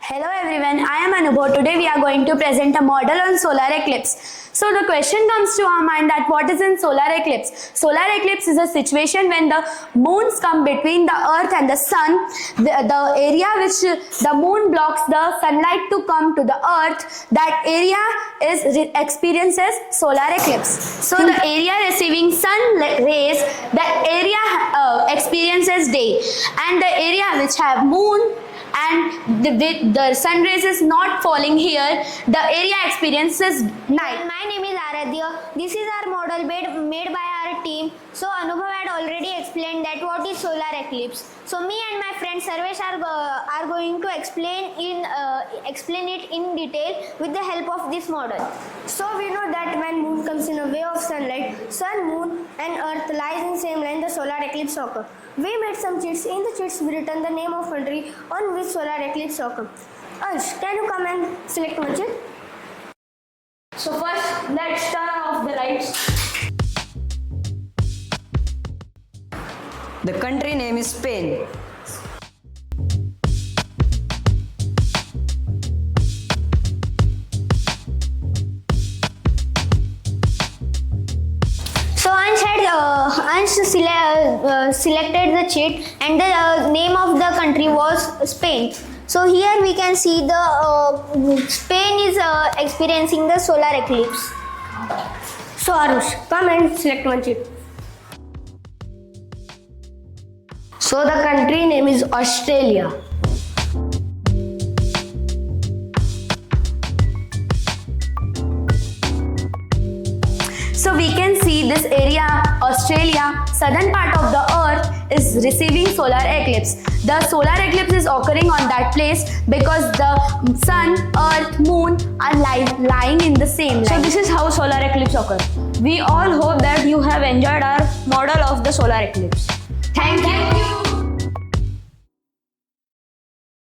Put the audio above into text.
Hello everyone, I am Anubhav. Today we are going to present a model on solar eclipse. So the question comes to our mind that what is in solar eclipse? Solar eclipse is a situation when the moons come between the earth and the sun. The area which the moon blocks the sunlight to come to the earth, that area experiences solar eclipse. So the area receiving sun rays, that area experiences day, and the area which have moon and the sun rays is not falling here, the area experiences night. My name is Aradhya. This is our model made by our team. So Anubhav had already explained that what is solar eclipse. So me and my friend Sarvesh are going to explain it in detail with the help of this model. So we know that when moon comes in a way of sunlight, sun, moon and earth lies in same line, the solar eclipse occur. We made some cheats. In the cheats we written the name of country on which solar eclipse occur. Ansh, can you come and select one cheat? So first, let's turn off the lights. The country name is Spain. So Ansh selected the cheat and the name of the country was Spain. So here we can see the Spain is experiencing the solar eclipse. So Arush, come and select one cheat. So the country name is Australia. So we can see this area, Australia, southern part of the earth is receiving solar eclipse. The solar eclipse is occurring on that place because the sun, earth, moon are lying in the same line. So this is how solar eclipse occurs. We all hope that you have enjoyed our model of the solar eclipse. Thank you.